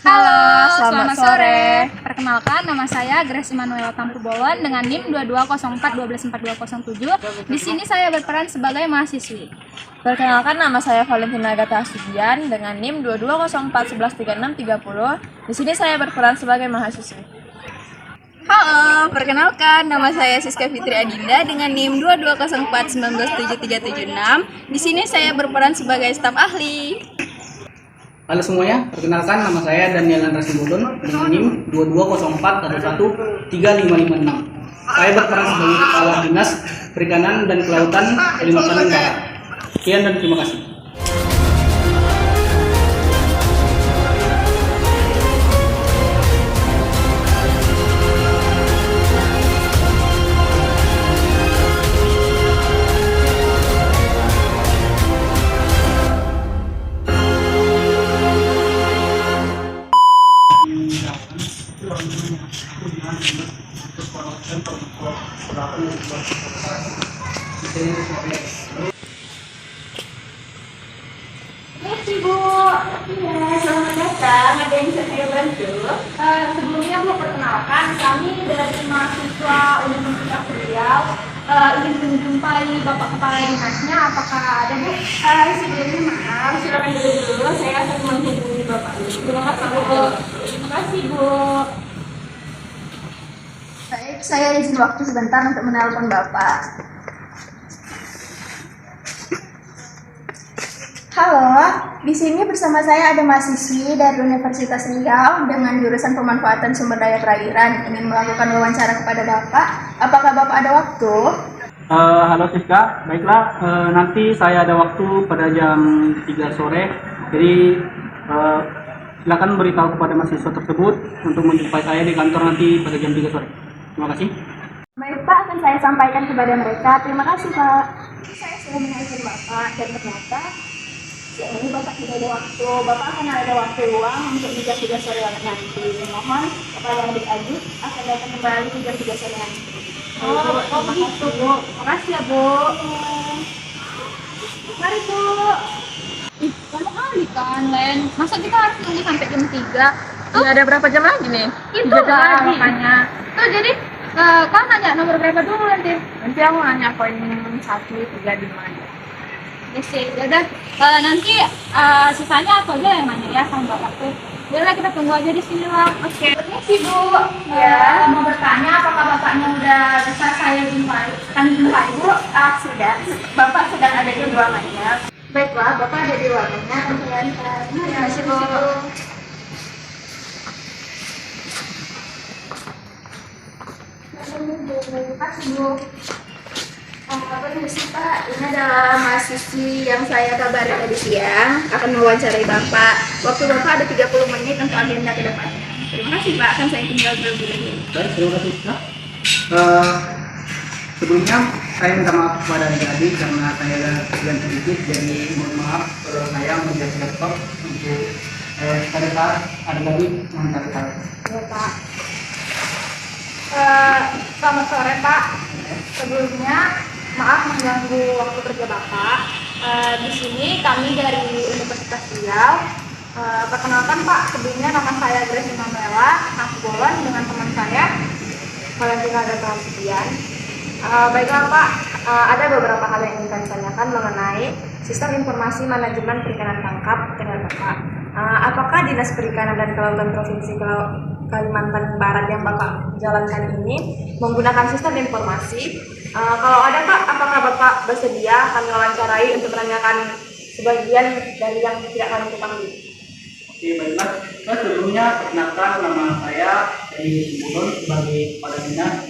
Halo, Selamat sore. Perkenalkan, nama saya Grace Immanuela Tampubolon dengan NIM 2204 Di sini saya berperan sebagai mahasiswi. Perkenalkan, nama saya Valentina Agatha Asudian dengan NIM 2204 Di sini saya berperan sebagai mahasiswi. Halo, perkenalkan nama saya Siska Fitri Adinda dengan NIM 2204 Di sini saya berperan sebagai staf ahli. Halo semuanya, perkenalkan nama saya Daniel Andra Simbolon dengan NIM 2204 Saya berperan sebagai Kepala Dinas Perikanan dan Kelautan Kalimantan Barat. Sekian dan terima kasih. Bu, iya, selamat datang. Ada yang bisa saya bantu? Sebelumnya aku perkenalkan, kami dari mahasiswa Universitas Riau ingin menjumpai Bapak Kepala Dinasnya. Apakah ada, Bu? Sebelumnya maaf, silakan dulu. Saya akan menghubungi Bapak. Terima kasih, Bu. Terima kasih, Bu. Baik, saya izin waktu sebentar untuk menelpon Bapak. Halo, di sini bersama saya ada mahasiswi dari Universitas Riau dengan jurusan pemanfaatan sumber daya perairan ingin melakukan wawancara kepada Bapak. Apakah Bapak ada waktu? Halo Siska, baiklah, nanti saya ada waktu pada jam 3 sore. Jadi silakan beritahu kepada mahasiswa tersebut untuk menjumpai saya di kantor nanti pada jam 3 sore. Terima kasih. Baik Pak, akan saya sampaikan kepada mereka. Terima kasih Pak. Saya sudah menelpon Bapak dan ternyata ini Bapak tidak ada waktu. Bapak akan ada waktu luang untuk jam 3 sore nanti. Mohon kepada adik-adik akan datang kembali di jam 3 sore nanti. Oh begitu Bu. Makasih ya Bu. Mari Bu. Ih, lama kali kan, Len. Masa kita harus tunggu sampai jam 3? Ya, ada berapa jam lagi nih? Itu 3 jam lah lagi. makanya. Tuh jadi, kau nanya nomor berapa dulu nanti? Nanti aku nanya poin 135 aja. Ya sih, yaudah. Nanti sisanya aku aja yang nanya ya sama Bapak tuh. Yaudah kita tunggu aja di sini lah. Oke. Permisi Bu. Ya, mau bertanya apakah Bapaknya udah bisa saya jumpai? Kami jumpai, Bu? Sudah. Bapak sedang ada di ruangannya. Baiklah, Bapak ada di ruangannya. Terima kasih Bu. Terima kasih Bu. Permisi Pak, ini adalah mahasiswi yang saya kabari tadi siang akan mewawancarai Bapak. Waktu Bapak ada 30 menit untuk agenda ke depannya. Terima kasih Pak, akan saya tinggal terlebih dahulu. Baik, terima kasih Siska. Sebelumnya saya minta maaf kepada adik-adik karena saya agak sedikit, jadi mohon maaf kalau saya menjadi laptop untuk pada saat adik-adik mengantar saya. Ya Pak. Selamat sore Pak. Sebelumnya maaf mengganggu waktu kerja Bapak. Di sini kami dari Universitas Riau. Perkenalkan Pak, sebelumnya nama saya Grace Immanuela Tampubolon dengan teman saya Valentina Agatha Asudian. Baiklah Pak, ada beberapa hal yang ingin kami tanyakan mengenai sistem informasi manajemen perikanan tangkap dengan Bapak. Apakah Dinas Perikanan dan Kelautan Provinsi Kalimantan Barat yang Bapak jalankan ini menggunakan sistem informasi? Kalau ada Pak, apakah Bapak bersedia kami wawancarai untuk menanyakan sebagian dari yang tidak kami ketahui? Oke, baiklah. Sebelumnya perkenalkan nama saya Heri Simbolon sebagai Kepala Dinas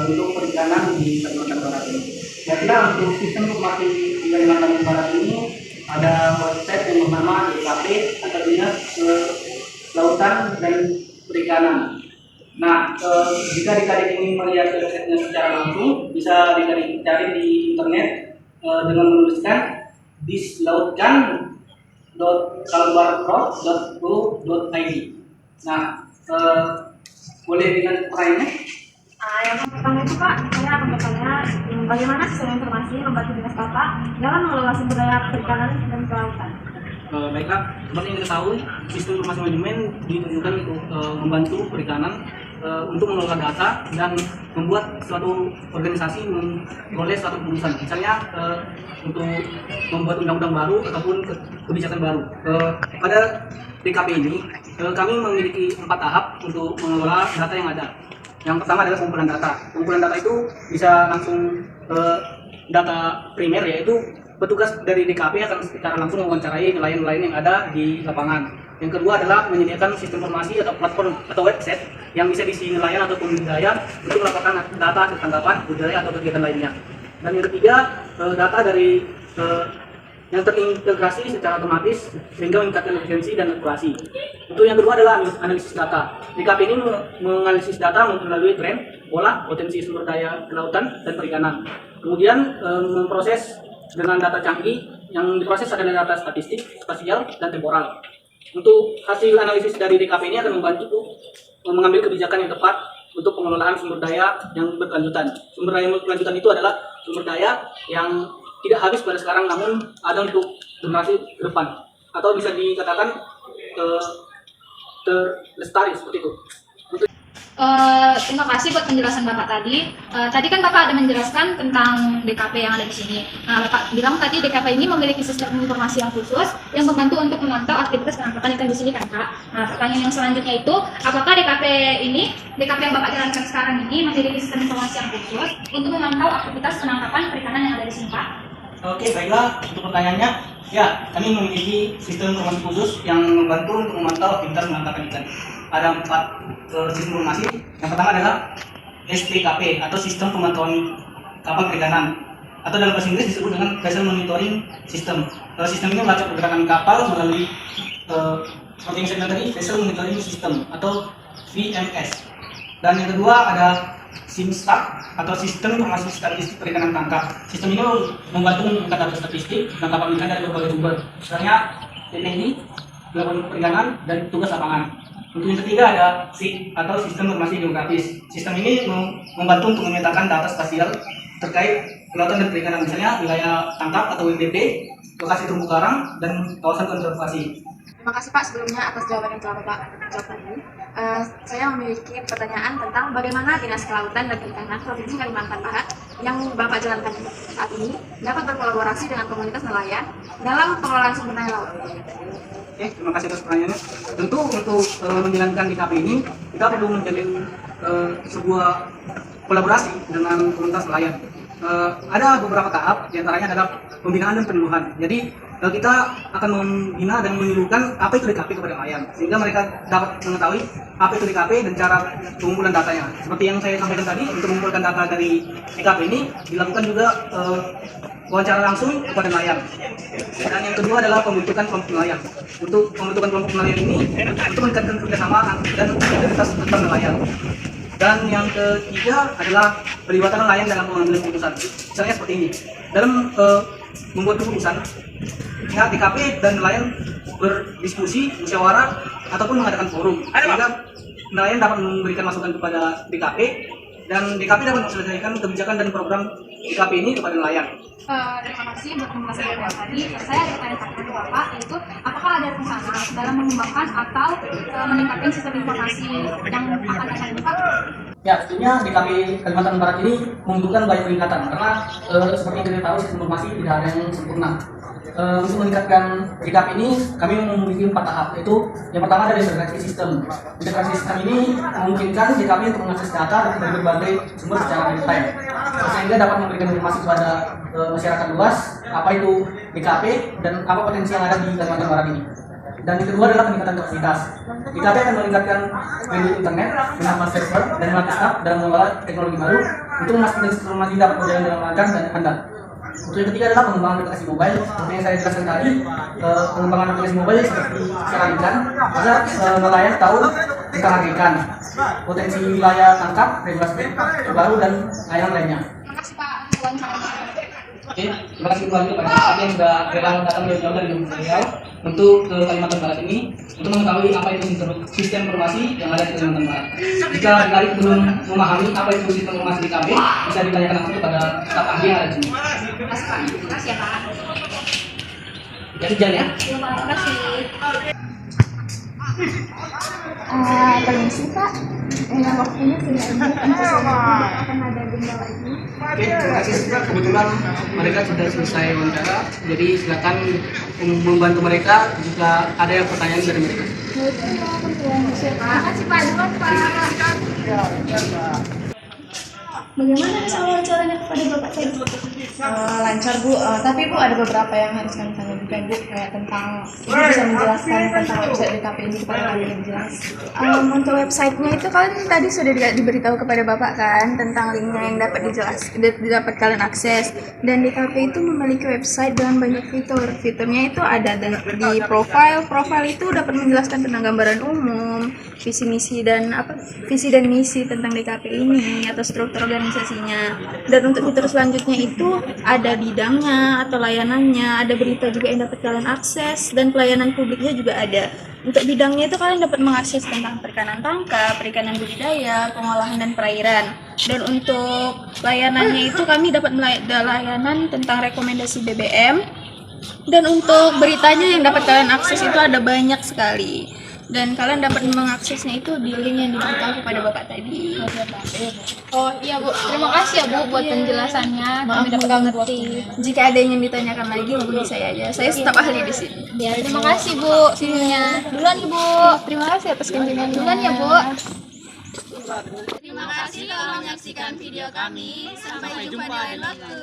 untuk perikanan di Kalimantan Barat ini. Baiklah, untuk sistem informasi di Kalimantan Barat ini ada website yang bernama DKP atau Dinas Kelautan dan Perikanan. Nah, jika adik-adik ingin melihat websitenya secara langsung, bisa adik-adik cari di internet dengan menuliskan dislautkan.kalbarprov.go.id. Nah, boleh dengan lainnya? Yang pertama itu Pak, saya akan bertanya bagaimana sistem informasi membantu dinas Bapak dalam mengelola sumber daya perikanan dan kelautan. Baiklah, seperti yang kita tahu, sistem informasi manajemen ditujukan untuk membantu perikanan untuk mengelola data dan membuat suatu organisasi memperoleh suatu keputusan. Misalnya untuk membuat undang-undang baru ataupun kebijakan baru. Pada DKP ini, kami memiliki 4 tahap untuk mengelola data yang ada. Yang pertama adalah pengumpulan data. Pengumpulan data itu bisa langsung data primer, yaitu petugas dari DKP akan secara langsung mewawancarai nelayan-nelayan yang ada di lapangan. Yang kedua adalah menyediakan sistem informasi atau platform atau website yang bisa diisi nelayan ataupun budidaya untuk melaporkan data hasil tangkapan, budidaya atau kegiatan lainnya. Dan yang ketiga, data dari yang terintegrasi secara otomatis sehingga meningkatkan efisiensi dan akurasi. Untuk yang kedua adalah analisis data. DKP ini menganalisis data melalui tren, pola, potensi sumber daya kelautan dan perikanan. Kemudian memproses dengan data canggih, yang diproses adalah data statistik, spasial, dan temporal. Untuk hasil analisis dari DKP ini akan membantu mengambil kebijakan yang tepat untuk pengelolaan sumber daya yang berkelanjutan. Sumber daya berkelanjutan itu adalah sumber daya yang tidak habis pada sekarang, namun ada untuk generasi ke depan, atau bisa dikatakan terlestari seperti itu. Terima kasih buat penjelasan Bapak tadi. Tadi kan Bapak ada menjelaskan tentang DKP yang ada di sini. Nah, Bapak bilang tadi DKP ini memiliki sistem informasi yang khusus yang membantu untuk memantau aktivitas penangkapan ikan di sini kan Kak. Nah, pertanyaan yang selanjutnya itu, apakah DKP yang Bapak jalankan sekarang ini memiliki sistem informasi yang khusus untuk memantau aktivitas penangkapan perikanan yang ada di sini Pak? Oke, baiklah, untuk pertanyaannya, ya, kami memiliki sistem informasi khusus yang membantu untuk memantau aktivitas penangkapan ikan. Ada 4 sistem informasi. Yang pertama adalah SPKP atau Sistem Pemantauan Kapal Perikanan, atau dalam bahasa Inggris disebut dengan Vessel Monitoring System. Sistem ini melacak pergerakan kapal melalui seperti yang saya bilang tadi, Vessel Monitoring System atau VMS. Dan yang kedua ada SIMSTAT atau Sistem Informasi Statistik Perikanan Tangkap. Sistem ini membantu meningkatkan data statistik tangkapan ikan dari berbagai sumber, misalnya TNI, Pelabuhan Perikanan, dan tugas lapangan. Untuk yang ketiga ada SIG atau Sistem Informasi Geografis. Sistem ini membantu untuk memetakan data spasial terkait kelautan dan perikanan, misalnya wilayah tangkap atau WTP, lokasi terumbu karang, dan kawasan konservasi. Terima kasih Pak sebelumnya atas jawaban yang telah Bapak jawab tadi. Saya memiliki pertanyaan tentang bagaimana Dinas Kelautan dan Perikanan Provinsi Kalimantan Barat yang Bapak jalankan saat ini dapat berkolaborasi dengan komunitas nelayan dalam pengelolaan sumber daya laut. Oke, terima kasih atas pertanyaannya. Tentu untuk menjalankan DKP ini kita perlu menjalin sebuah kolaborasi dengan komunitas nelayan. Ada beberapa tahap, diantaranya adalah pembinaan dan penyuluhan. Jadi kita akan membina dan menyuluhkan apa itu DKP kepada nelayan, sehingga mereka dapat mengetahui apa itu DKP dan cara pengumpulan datanya. Seperti yang saya sampaikan tadi, untuk mengumpulkan data dari DKP ini dilakukan juga wawancara langsung kepada nelayan. Dan yang kedua adalah pembentukan kelompok nelayan. Untuk pembentukan kelompok nelayan ini untuk meningkatkan kerjasama dan integritas antar nelayan. Dan yang ketiga adalah pelibatan nelayan dalam pengambilan keputusan. Misalnya seperti ini, dalam membuat keputusan, pihak DKP dan nelayan berdiskusi, musyawarah, ataupun mengadakan forum, sehingga nelayan dapat memberikan masukan kepada DKP, dan DKP dapat menyelesaikan kebijakan dan program DKP ini kepada nelayan. Terima kasih buat penjelasan yang tadi. Saya ada pertanyaan ke Bapak, yaitu apakah ada rencana dalam mengembangkan atau meningkatkan sistem informasi yang akan datang ini Pak? Ya, tentunya DKP Kalimantan Barat ini membutuhkan banyak peningkatan karena seperti yang kita tahu sistem informasi tidak ada yang sempurna. Untuk meningkatkan DKP ini kami memiliki 4 tahap, yaitu yang pertama adalah integrasi sistem. Integrasi sistem ini memungkinkan DKP untuk mengakses data dari berbagai sumber secara real time, sehingga dapat memberikan informasi kepada masyarakat luas apa itu DKP dan apa potensi yang ada di Kalimantan Barat ini. Dan yang kedua adalah peningkatan kapasitas. DKP akan meningkatkan bandwidth internet, menambah server, dan melatih staff dalam mengelola teknologi baru untuk memastikan informasi dapat berjalan dengan lancar dan handal. Untuk yang ketiga adalah pengembangan aplikasi mobile. Seperti yang saya jelaskan tadi, pengembangan aplikasi mobile seperti sekarang ikan, agar nelayan tahu tentang harga ikan, potensi wilayah tangkap, regulasi terbaru, dan layanan-lainnya. Terima kasih Pak. Wawancaranya. Oke, terima kasih kembali kepada kami yang sudah rela datang jauh-jauh dari beliau untuk ke Kalimantan Barat ini untuk mengetahui apa itu sistem informasi yang ada di Kalimantan Barat. Jika adik-adik belum memahami apa itu sistem informasi di KB, bisa ditanyakan langsung kepada staf ahli yang ada di sini. Terima kasih Pak. Terima kasih ya Pak. Jadi jalan ya. Terima kasih. Permisi Pak, waktunya sudah habis. Akan ada agenda lagi. Oke, terima kasih Pak. Kebetulan mereka sudah selesai wawancara, jadi silakan membantu mereka jika ada yang pertanyaan dari mereka. Terima kasih Pak, duluan Pak. Bagaimana hasil wawancaranya kepada Bapak tadi? Lancar Bu, tapi Bu ada beberapa yang harus kami tanya juga Bu, kayak tentang Ibu bisa menjelaskan tentang website DKP ini kepada kami yang jelas. Untuk websitenya itu kan tadi sudah diberitahu kepada Bapak kan tentang linknya yang dapat dapat kalian akses, dan DKP itu memiliki website dengan banyak fitur. Fiturnya itu ada di profile itu dapat menjelaskan tentang gambaran umum, visi dan misi tentang DKP ini atau struktur organisasinya. Dan untuk fitur selanjutnya itu ada bidangnya atau layanannya, ada berita juga yang dapat kalian akses, dan pelayanan publiknya juga ada. Untuk bidangnya itu kalian dapat mengakses tentang perikanan tangkap, perikanan budidaya, pengolahan dan perairan. Dan untuk layanannya itu kami dapat layanan tentang rekomendasi BBM. Dan untuk beritanya yang dapat kalian akses itu ada banyak sekali. Dan kalian dapat mengaksesnya itu di link yang diberitahu kepada Bapak tadi. Oh iya Bu, terima kasih ya Bu buat penjelasannya. Kami dapat mengerti. Jika ada yang ditanyakan lagi hubungi saya aja. Saya staf ahli di sini. Ya, terima kasih Bu filmnya. Duluan Ibu. Terima kasih atas kunjungannya. Duluan ya Bu. Terima kasih telah menyaksikan video kami. Sampai jumpa di lain waktu.